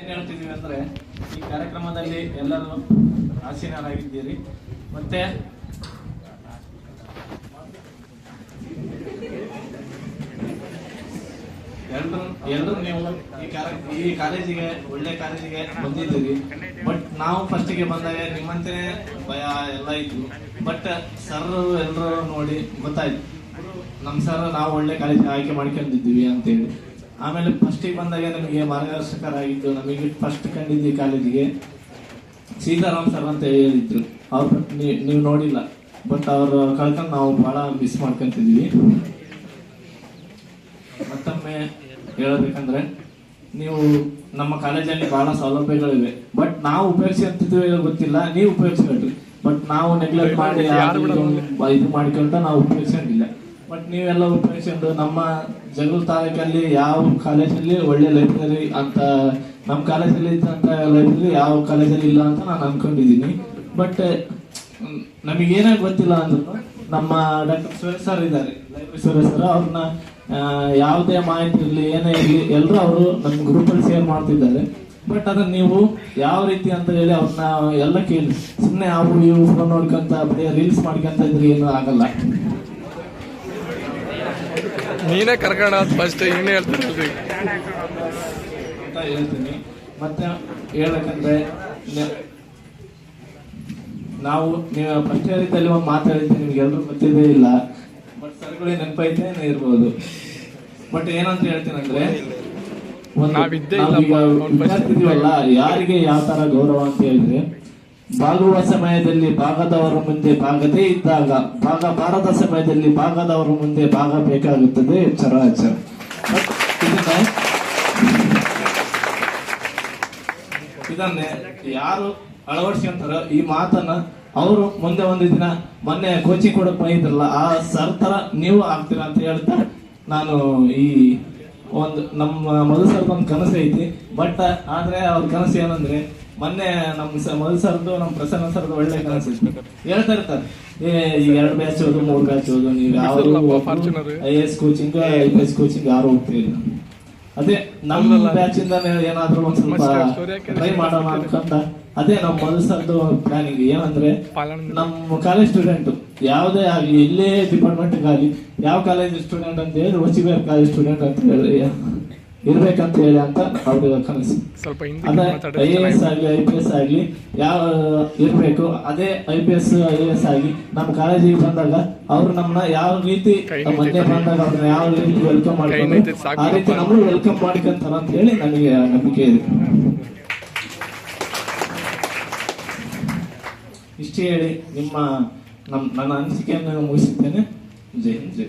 ಹೇಳ್ತಿದೀವಿ ಅಂದ್ರೆ ಈ ಕಾರ್ಯಕ್ರಮದಲ್ಲಿ ಎಲ್ಲರೂ ಆಸೀನರಾಗಿದ್ದೀರಿ. ಮತ್ತೆ ಎಲ್ಲರೂ ನೀವು ಈ ಕಾಲೇಜಿಗೆ ಒಳ್ಳೆ ಕಾಲೇಜಿಗೆ ಬಂದಿದ್ದೀರಿ. ಬಟ್ ನಾವು ಫಸ್ಟಿಗೆ ಬಂದಾಗ ನಿಮ್ಮಂತೆಯೇ ಭಯ ಎಲ್ಲ ಇತ್ತು. ಬಟ್ ಸರ್ ಎಲ್ಲರೂ ನೋಡಿ ಗೊತ್ತಾಯ್ತು ನಮ್ಮ ಸರ್ ನಾವು ಒಳ್ಳೆ ಕಾಲೇಜ್ ಆಯ್ಕೆ ಮಾಡ್ಕೊಂಡಿದ್ದೀವಿ ಅಂತೇಳಿ. ಆಮೇಲೆ ಫಸ್ಟಿಗೆ ಬಂದಾಗ ನಮಗೆ ಮಾರ್ಗದರ್ಶಕರಾಗಿದ್ದು, ನಮಗೆ ಫಸ್ಟ್ ಕಂಡಿದ್ದು ಕಾಲೇಜಿಗೆ ಸೀತಾರಾಮ್ ಸರ್ ಅಂತ ಹೇಳಿದ್ರು. ಅವ್ರು ನೀವು ನೋಡಿಲ್ಲ, ಬಟ್ ಅವ್ರು ಕಳ್ಕೊಂಡು ನಾವು ಬಹಳ ಮಿಸ್ ಮಾಡ್ಕೊಂತಿದ್ವಿ. ಮತ್ತೊಮ್ಮೆ ಹೇಳಬೇಕಂದ್ರೆ ನೀವು ನಮ್ಮ ಕಾಲೇಜಲ್ಲಿ ಬಹಳ ಸೌಲಭ್ಯಗಳಿವೆ, ಬಟ್ ನಾವು ಉಪಯೋಗಿಸ್ಕೊಂತಿದ್ವಿ ಗೊತ್ತಿಲ್ಲ, ನೀವು ಉಪಯೋಗಿಸ್ಕೊಂಡ್ರಿ. ಬಟ್ ನಾವು ನೆಗ್ಲೆಕ್ಟ್ ಮಾಡಿ ಇದು ಮಾಡ್ಕೊಂಡ ನಾವು ಉಪಯೋಗಿಸ್ಕೊಂಡಿಲ್ಲ. ಬಟ್ ನೀವೆಲ್ಲ ಉಪಯೋಗಿಸ್ಕೊಂಡು ನಮ್ಮ ಜಗಳೂರು ತಾಲೂಕಲ್ಲಿ ಯಾವ ಕಾಲೇಜಲ್ಲಿ ಒಳ್ಳೆ ಲೈಬ್ರರಿ ಅಂತ, ನಮ್ಮ ಕಾಲೇಜಲ್ಲಿ ಇದ್ದಂಥ ಲೈಬ್ರರಿ ಯಾವ ಕಾಲೇಜಲ್ಲಿ ಇಲ್ಲ ಅಂತ ನಾನು ಅನ್ಕೊಂಡಿದ್ದೀನಿ. ಬಟ್ ನಮಗೇನೇ ಗೊತ್ತಿಲ್ಲ ಅಂದ್ರು ನಮ್ಮ ಡಾಕ್ಟರ್ ಸುರೇಶ್ ಸರ್ ಇದ್ದಾರೆ, ಲೈಬ್ರರಿ ಸುರೇಶ್ ಸರ್, ಅವ್ರನ್ನ ಯಾವುದೇ ಮಾಹಿತಿ ಇರಲಿ ಏನೇ ಇರಲಿ ಎಲ್ಲರೂ ಅವರು ನಮ್ಮ ಗ್ರೂಪಲ್ಲಿ ಶೇರ್ ಮಾಡ್ತಿದ್ದಾರೆ. ಬಟ್ ಅದನ್ನ ನೀವು ಯಾವ ರೀತಿ ಅಂತ ಹೇಳಿ ಅವ್ರನ್ನ ಎಲ್ಲ ಕೇಳಿ, ಸುಮ್ಮನೆ ಅವು ಇವು ಫೋನ್ ನೋಡ್ಕೊಂತ ಬರೀ ರೀಲ್ಸ್ ಮಾಡ್ಕೊಂತ ಇದ್ರೆ ಏನು ಆಗಲ್ಲ. ನೀನೇ ಕರ್ಕೊಂಡ ಫಸ್ಟ್ ಏನೇ ಹೇಳ್ತೀನಿ ಅಂತ ಹೇಳ್ತೀನಿ. ಮತ್ತೆ ಹೇಳ್ಬೇಕಂದ್ರೆ ನಾವು ನೀವು ಫಸ್ಟ್ ಹೇಳಿದಲ್ಲಿ ಒಂದು ಮಾತಾಡಿದ್ದೆ, ನಿಮ್ಗೆ ಎಲ್ರು ಗೊತ್ತಿದೆ ಇಲ್ಲ, ಬಟ್ ಸರ್ಗಳಿಗೆ ನೆನಪೈತೇನೆ ಇರ್ಬೋದು. ಬಟ್ ಏನಂತ ಹೇಳ್ತೀನಂದ್ರೆ ವಿದ್ಯಾರ್ಥಿಗಳಲ್ಲ ಯಾರಿಗೆ ಯಾವ ತರ ಗೌರವ ಅಂತ ಹೇಳಿದ್ರೆ, ಬಾಗುವ ಸಮಯದಲ್ಲಿ ಭಾಗದವರ ಮುಂದೆ ಭಾಗದೇ ಇದ್ದಾಗ ಭಾಗ ಬಾರದ ಸಮಯದಲ್ಲಿ ಭಾಗದವರ ಮುಂದೆ ಭಾಗ ಬೇಕಾಗುತ್ತದೆ ಎಚ್ಚರ ಎಚ್ಚರ. ಇದನ್ನೇ ಯಾರು ಅಳವಡಿಸ್ಕೊಂತಾರ ಈ ಮಾತನ್ನ ಅವರು ಮುಂದೆ ಒಂದು ದಿನ ಮೊನ್ನೆ ಕೋಚಿಂಗ್ ಕೊಡಕ್ ಬಂದಿದ್ರಲ್ಲ ಆ ಸರ್ ತರ ನೀವು ಆಗ್ತೀರಾ ಅಂತ ಹೇಳ್ತಾ ನಾನು ಈ ಒಂದು ನಮ್ಮ ಮಧು ಸರ್ದು ಒಂದು ಕನಸು ಐತಿ. ಬಟ್ ಆದ್ರೆ ಅವ್ರ ಕನಸು ಏನಂದ್ರೆ, ಮೊನ್ನೆ ನಮ್ಮ ಮಧು ಸರ್ದು ನಮ್ಮ ಪ್ರಸನ್ನ ಸರ್ದು ಒಳ್ಳೆ ಕನಸು ಹೇಳ್ತಾ ಇರ್ತಾರೆ, ಈ 2 ಬ್ಯಾಚ್ ಓದು 3 ಬ್ಯಾಚ್ ಓದು, ನೀವು ಯಾವ IAS ಕೋಚಿಂಗ್ IPS ಕೋಚಿಂಗ್ ಯಾರು ಹೋಗ್ತಿಲ್ಲ. ಅದೇ ನಮ್ಮ ಬ್ಯಾಚ್ ಇಂದ ಏನಾದ್ರು ಒಂದ್ ಸ್ವಲ್ಪ ಟ್ರೈ ಮಾಡೋಣ ಅನ್ಕೊಂಡ ಅದೇ ನಮ್ಮ ಮಧು ಸರ್ದು ಪ್ಲಾನಿಂಗ್ ಏನಂದ್ರೆ, ನಮ್ಮ ಕಾಲೇಜ್ ಸ್ಟೂಡೆಂಟ್ ಯಾವುದೇ ಆಗಲಿ ಎಲ್ಲೇ ಡಿಪಾರ್ಟ್ಮೆಂಟ್ ಆಗಲಿ ಯಾವ ಕಾಲೇಜ್ ಸ್ಟೂಡೆಂಟ್ ಅಂತ ಹೇಳಿ ವಚಿಬೇರ್ ಕಾಲೇಜ್ ಸ್ಟೂಡೆಂಟ್ ಅಂತ ಹೇಳಿ ಇರ್ಬೇಕಂತ ಹೇಳಿ ಅಂತ ಅವ್ರ ಕನಸು. ಅದೇ IAS ಆಗ್ಲಿ IPS ಆಗ್ಲಿ ಯಾವ ಇರ್ಬೇಕು, ಅದೇ IPS IAS ಆಗಿ ನಮ್ಮ ಕಾಲೇಜಿಗೆ ಬಂದಾಗ ಅವ್ರು ನಮ್ಮನ್ನ ಯಾವ ರೀತಿ ಮಧ್ಯೆ ಬಂದಾಗ ಅವ್ರನ್ನ ಯಾವ ರೀತಿ ವೆಲ್ಕಮ್ ಮಾಡ್ಕೊಂಡು ಆ ರೀತಿ ನಮ್ಮನ್ನು ವೆಲ್ಕಮ್ ಮಾಡ್ಕೊಂತಾರ ಅಂತ ಹೇಳಿ ನನಗೆ ನಂಬಿಕೆ ಇದೆ. ಇಷ್ಟೇ ಹೇಳಿ ನನ್ನ ಅನಿಸಿಕೆಯನ್ನು ಮುಗಿಸುತ್ತೇನೆ. ಜೈ ಹಿಂದ್, ಜೈ.